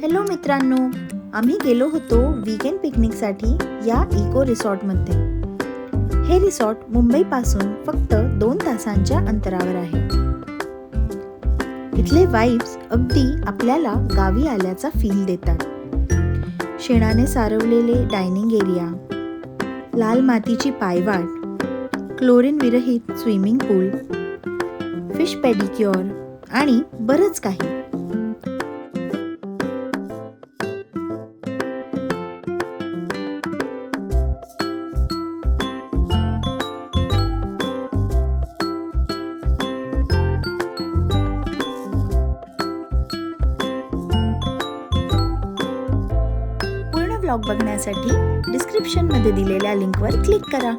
Hello मित्रांनो, आम्ही गेलो होतो वीकेंड पिकनिकसाठी या इको रिसॉर्टमध्ये. हे रिसॉर्ट मुंबईपासून फक्त 2 तासांच्या अंतरावर आहे. इथले वाइब्स अगदी आपल्याला गावी आल्याचा फील देतात. शेणाने सारवलेले डायनिंग एरिया, लाल मातीची पायवाट, क्लोरीन विरहित स्विमिंग पूल, फिश पेडिक्युअर आणि बरंच काही. पूर्ण व्लॉग बघण्यासाठी डिस्क्रिप्शनमध्ये दिलेल्या लिंकवर क्लिक करा.